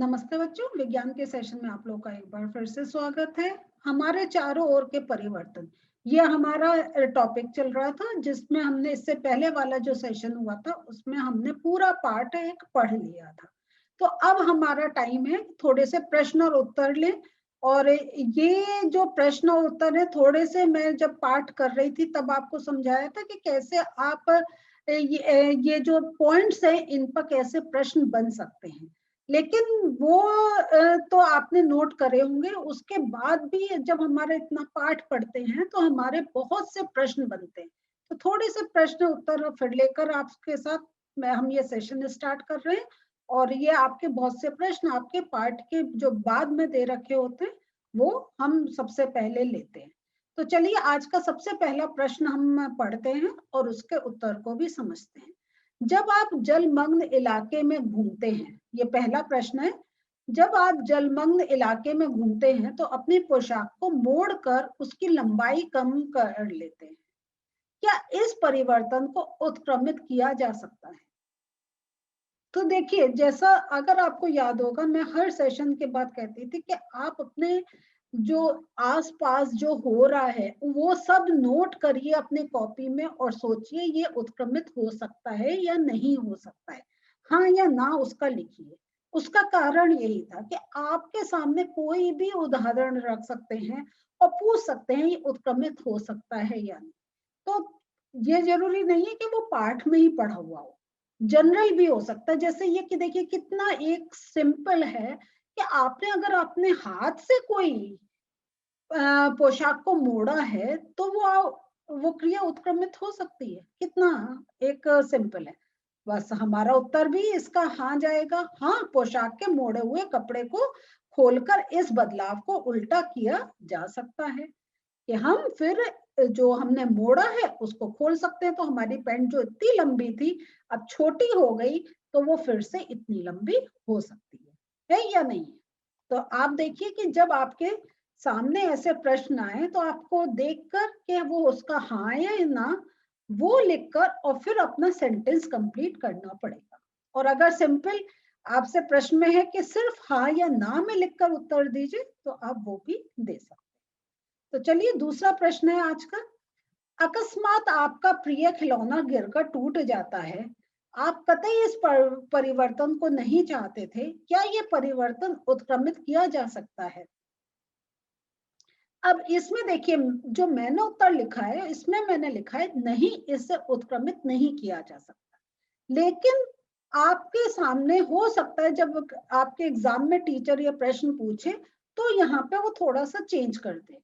नमस्ते बच्चों, विज्ञान के सेशन में आप लोगों का एक बार फिर से स्वागत है। हमारे चारों ओर के परिवर्तन, ये हमारा टॉपिक चल रहा था, जिसमें हमने इससे पहले वाला जो सेशन हुआ था उसमें हमने पूरा पार्ट एक पढ़ लिया था। तो अब हमारा टाइम है थोड़े से प्रश्न और उत्तर लें। और ये जो प्रश्न और उत्तर है, थोड़े से मैं जब पाठ कर रही थी तब आपको समझाया था कि कैसे आप ये जो पॉइंट्स है इन पर कैसे प्रश्न बन सकते हैं। लेकिन वो तो आपने नोट करे होंगे। उसके बाद भी जब हमारे इतना पाठ पढ़ते हैं तो हमारे बहुत से प्रश्न बनते हैं। तो थोड़े से प्रश्न उत्तर फिर लेकर आपके साथ हम ये सेशन स्टार्ट कर रहे हैं। और ये आपके बहुत से प्रश्न आपके पाठ के जो बाद में दे रखे होते हैं वो हम सबसे पहले लेते हैं। तो चलिए आज का सबसे पहला प्रश्न हम पढ़ते हैं और उसके उत्तर को भी समझते हैं। जब आप जलमग्न इलाके में घूमते हैं, ये पहला प्रश्न है। जब आप जलमग्न इलाके में घूमते हैं तो अपनी पोशाक को मोड़कर उसकी लंबाई कम कर लेते हैं। क्या इस परिवर्तन को उत्क्रमित किया जा सकता है? तो देखिए, जैसा अगर आपको याद होगा, मैं हर सेशन के बाद कहती थी कि आप अपने जो आसपास जो हो रहा है वो सब नोट करिए अपने कॉपी में और सोचिए ये उत्क्रमित हो सकता है या नहीं हो सकता है, हाँ या ना उसका लिखिए। उसका कारण यही था कि आपके सामने कोई भी उदाहरण रख सकते हैं और पूछ सकते हैं ये उत्क्रमित हो सकता है या नहीं। तो ये जरूरी नहीं है कि वो पाठ में ही पढ़ा हुआ हो, जनरल भी हो सकता है। जैसे ये कि देखिए कितना एक सिंपल है कि आपने अगर अपने हाथ से कोई पोशाक को मोड़ा है तो वो क्रिया उत्क्रमित हो सकती है। कितना एक सिंपल है। बस हमारा उत्तर भी इसका हाँ जाएगा। हाँ, पोशाक के मोड़े हुए कपड़े को खोलकर इस बदलाव को उल्टा किया जा सकता है कि हम फिर जो हमने मोड़ा है उसको खोल सकते हैं। तो हमारी पैंट जो इतनी लंबी थी अब छोटी हो गई, तो वो फिर से इतनी लंबी हो सकती है या नहीं? तो आप देखिए कि जब आपके सामने ऐसे प्रश्न आए तो आपको देखकर कि वो उसका हाँ या ना वो लिखकर और फिर अपना सेंटेंस कंप्लीट करना पड़ेगा। और अगर सिंपल आपसे प्रश्न में है कि सिर्फ हाँ या ना में लिखकर उत्तर दीजिए तो आप वो भी दे सकते हैं। तो चलिए दूसरा प्रश्न है आज का। अकस्मात आपका प्रिय खिलौना गिरकर टूट जाता है। आप कतई इस परिवर्तन को नहीं चाहते थे। क्या ये परिवर्तन उत्क्रमित किया जा सकता है? अब इसमें देखिए, जो मैंने उत्तर लिखा है इसमें मैंने लिखा है नहीं, इससे उत्क्रमित नहीं किया जा सकता। लेकिन आपके सामने हो सकता है जब आपके एग्जाम में टीचर ये प्रश्न पूछे तो यहाँ पे वो थोड़ा सा चेंज कर दे।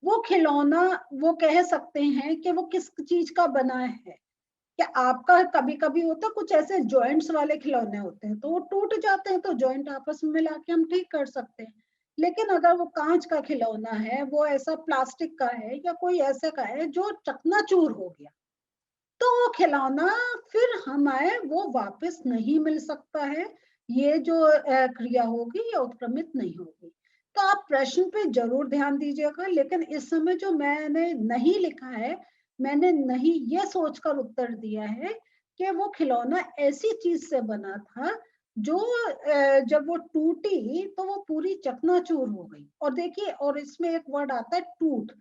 वो खिलौना, वो कह सकते हैं कि वो किस चीज का बना है। क्या आपका कभी कभी होता कुछ ऐसे जॉइंट्स वाले खिलौने होते हैं तो वो टूट जाते हैं तो जॉइंट आपस में मिला के हम ठीक कर सकते हैं। लेकिन अगर वो कांच का खिलौना है, वो ऐसा प्लास्टिक का है या कोई ऐसे का है जो चकनाचूर हो गया, तो वो खिलौना फिर हमें वो वापस नहीं मिल सकता है। ये जो क्रिया होगी ये उत्क्रमित नहीं होगी। तो आप प्रश्न पे जरूर ध्यान दीजिएगा। लेकिन इस समय जो मैंने नहीं लिखा है, मैंने नहीं ये सोचकर उत्तर दिया है कि वो खिलौना ऐसी चीज से बना था जो जब वो टूटी तो वो पूरी चकनाचूर हो गई। और देखिए, और इसमें एक वर्ड आता है टूट।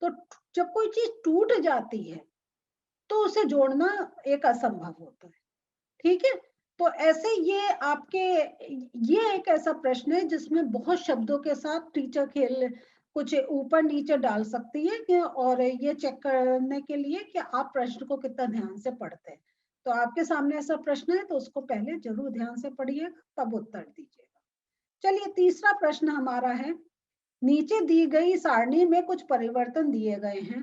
तो जब कोई चीज टूट जाती है तो उसे जोड़ना एक असंभव होता है। ठीक है? तो ऐसे ये आपके, ये एक ऐसा प्रश्न है जिसमें बहुत शब्दों के साथ टीचर खेल कुछ ऊपर नीचे डाल सकती है कि, और ये चेक करने के लिए कि आप प्रश्न को कितना ध्यान से पढ़ते हैं। तो आपके सामने ऐसा प्रश्न है तो उसको पहले जरूर ध्यान से पढ़िएगा तब उत्तर दीजिएगा। चलिए तीसरा प्रश्न हमारा है। नीचे दी गई सारणी में कुछ परिवर्तन दिए गए हैं।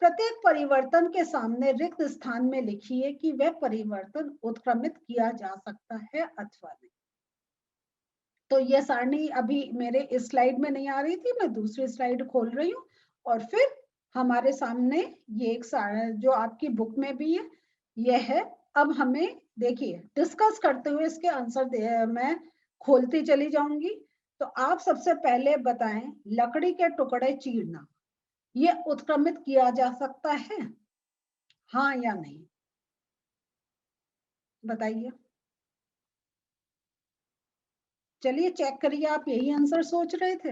प्रत्येक परिवर्तन के सामने रिक्त स्थान में लिखिए कि वह परिवर्तन उत्क्रमित किया जा सकता है अथवा नहीं। तो यह सारणी अभी मेरे इस स्लाइड में नहीं आ रही थी, मैं दूसरी स्लाइड खोल रही हूँ और फिर हमारे सामने ये एक जो आपकी बुक में भी है यह है। अब हमें देखिए डिस्कस करते हुए इसके आंसर मैं खोलती चली जाऊंगी। तो आप सबसे पहले बताएं, लकड़ी के टुकड़े चीरना ये उत्क्रमित किया जा सकता है, हाँ या नहीं? बताइए। चलिए चेक करिए, आप यही आंसर सोच रहे थे?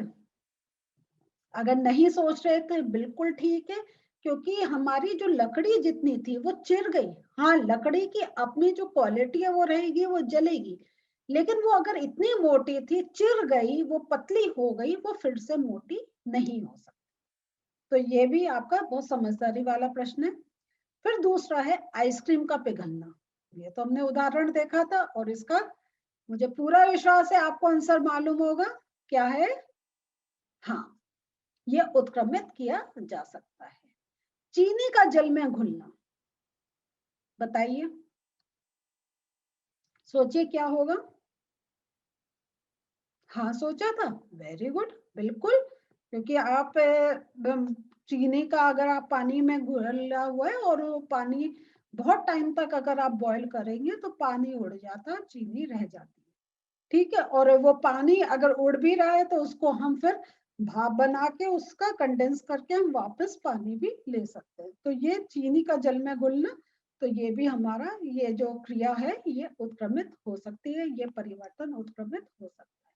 अगर नहीं सोच रहे थे बिल्कुल ठीक है, क्योंकि हमारी जो लकड़ी जितनी थी वो चिर गई। हाँ, लकड़ी की अपनी जो क्वालिटी है वो रहेगी, वो जलेगी, लेकिन वो अगर इतनी मोटी थी, चिर गई, वो पतली हो गई, वो फिर से मोटी नहीं हो सकती। तो ये भी आपका बहुत समझदारी वाला प्रश्न है। फिर दूसरा है आइसक्रीम का पिघलना। ये तो हमने उदाहरण देखा था, और इसका मुझे पूरा विश्वास है आपको आंसर मालूम होगा। क्या है? हाँ, ये उत्क्रमित किया जा सकता है। चीनी का जल में घुलना, बताइए, सोचिए क्या होगा। हाँ सोचा था, वेरी गुड, बिल्कुल, क्योंकि आप चीनी का अगर आप पानी में घुला हुआ है और वो पानी बहुत टाइम तक अगर आप बॉईल करेंगे तो पानी उड़ जाता है, चीनी रह जाती है। ठीक है, और वो पानी अगर उड़ भी रहा है तो उसको हम फिर भाप बना के उसका कंडेंस करके हम वापस पानी भी ले सकते हैं। तो ये चीनी का जल में घुलना, तो ये भी हमारा ये जो क्रिया है ये उत्क्रमित हो सकती है, ये परिवर्तन उत्क्रमित हो सकता है।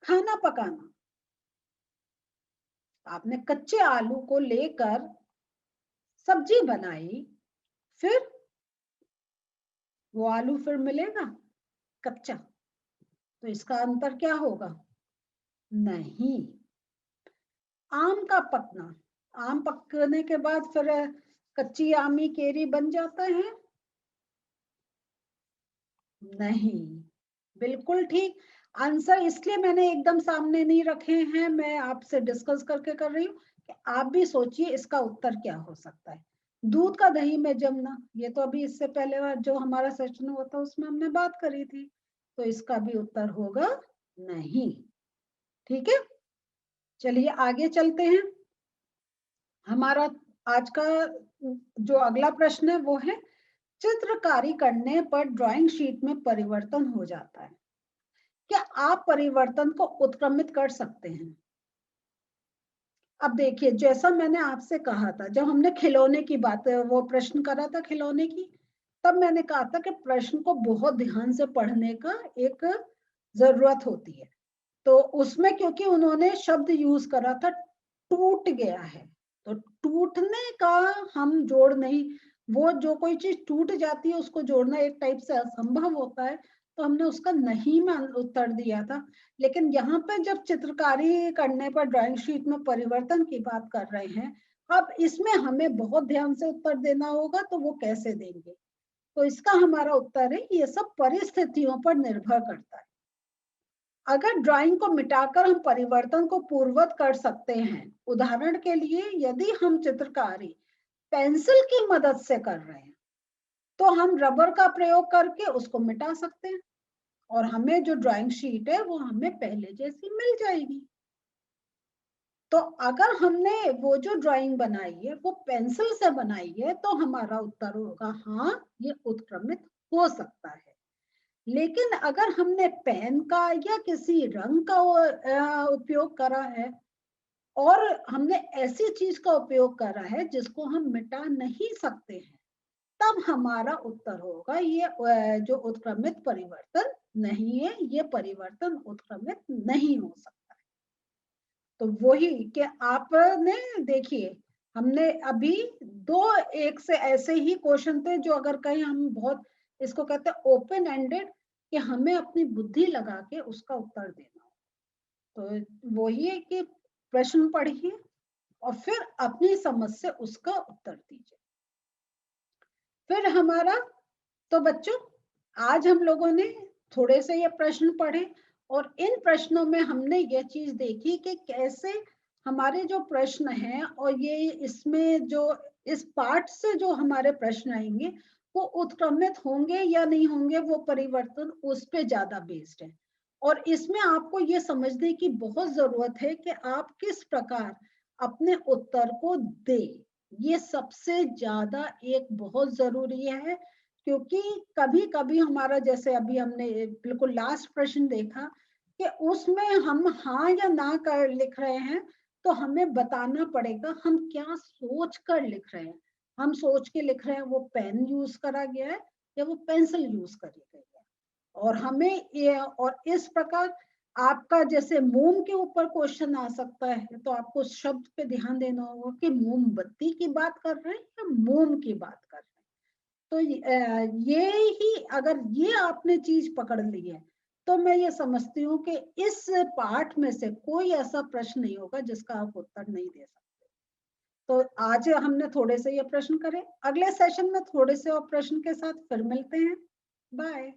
खाना पकाना, आपने कच्चे आलू को लेकर सब्जी बनाई, फिर वो आलू फिर मिलेगा कच्चा, तो इसका अंतर क्या होगा? नहीं। आम का पकना, आम पकने के बाद फिर कच्ची आमी केरी बन जाता है? नहीं। बिल्कुल ठीक आंसर, इसलिए मैंने एकदम सामने नहीं रखे हैं, मैं आपसे डिस्कस करके कर रही हूँ कि आप भी सोचिए इसका उत्तर क्या हो सकता है। दूध का दही में जमना, ये तो अभी इससे पहले जो हमारा सेशन हुआ था उसमें हमने बात करी थी, तो इसका भी उत्तर होगा नहीं। ठीक है, चलिए आगे चलते हैं। हमारा आज का जो अगला प्रश्न है वो है, चित्रकारी करने पर ड्राइंग शीट में परिवर्तन हो जाता है, क्या आप परिवर्तन को उत्क्रमित कर सकते हैं? अब देखिए, जैसा मैंने आपसे कहा था, जब हमने खिलौने की बात वो प्रश्न करा था खिलौने की, तब मैंने कहा था कि प्रश्न को बहुत ध्यान से पढ़ने का एक जरूरत होती है। तो उसमें क्योंकि उन्होंने शब्द यूज करा था टूट गया है, तो टूटने का हम जोड़ नहीं, वो जो कोई चीज टूट जाती है उसको जोड़ना एक टाइप से असंभव होता है, तो हमने उसका नहीं में उत्तर दिया था। लेकिन यहाँ पे जब चित्रकारी करने पर ड्राइंग शीट में परिवर्तन की बात कर रहे हैं, अब इसमें हमें बहुत ध्यान से उत्तर देना होगा, तो वो कैसे देंगे? तो इसका हमारा उत्तर है, ये सब परिस्थितियों पर निर्भर करता है। अगर ड्राइंग को मिटाकर हम परिवर्तन को पूर्ववत कर सकते हैं, उदाहरण के लिए यदि हम चित्रकारी पेंसिल की मदद से कर रहे हैं, तो हम रबर का प्रयोग करके उसको मिटा सकते हैं, और हमें जो ड्राइंग शीट है वो हमें पहले जैसी मिल जाएगी। तो अगर हमने वो जो ड्राइंग बनाई है वो पेंसिल से बनाई है, तो हमारा उत्तर होगा हाँ, ये उत्क्रमित हो सकता है। लेकिन अगर हमने पेन का या किसी रंग का उपयोग करा है, और हमने ऐसी चीज का उपयोग करा है जिसको हम मिटा नहीं सकते हैं, तब हमारा उत्तर होगा ये जो उत्क्रमित परिवर्तन नहीं है, ये परिवर्तन उत्क्रमित नहीं हो सकता। तो वही कि आपने देखिए, हमने अभी दो एक से ऐसे ही क्वेश्चन थे जो अगर कहीं हम बहुत, इसको कहते हैं ओपन एंडेड, कि हमें अपनी बुद्धि लगा के उसका उत्तर देना हो। तो वही है कि प्रश्न पढ़िए और फिर अपनी समझ से उसका उत्तर दीजिए। फिर हमारा, तो बच्चों आज हम लोगों ने थोड़े से ये प्रश्न पढ़े, और इन प्रश्नों में हमने ये चीज देखी कि कैसे हमारे जो प्रश्न हैं, और ये इसमें जो इस पार्ट से जो हमारे प्रश्न आएंगे वो उत्क्रमित होंगे या नहीं होंगे, वो परिवर्तन उस पे ज्यादा बेस्ड है। और इसमें आपको ये समझने की बहुत जरूरत है कि आप किस प्रकार अपने उत्तर को दे, ये सबसे ज्यादा एक बहुत जरूरी है। क्योंकि कभी कभी हमारा, जैसे अभी हमने बिल्कुल लास्ट प्रश्न देखा कि उसमें हम हाँ या ना कर लिख रहे हैं, तो हमें बताना पड़ेगा हम क्या सोच कर लिख रहे हैं। हम सोच के लिख रहे हैं वो पेन यूज करा गया है या वो पेंसिल यूज करी गई है, और हमें ये, और इस प्रकार आपका जैसे मोम के ऊपर क्वेश्चन आ सकता है, तो आपको शब्द पे ध्यान देना होगा कि मोमबत्ती की बात कर रहे हैं या मोम की बात कर रहे हैं। तो ये ही, अगर ये आपने चीज पकड़ ली है, तो मैं ये समझती हूँ कि इस पाठ में से कोई ऐसा प्रश्न नहीं होगा जिसका आप उत्तर नहीं दे सकते। तो आज हमने थोड़े से ये प्रश्न करे, अगले सेशन में थोड़े से और प्रश्न के साथ फिर मिलते हैं। बाय।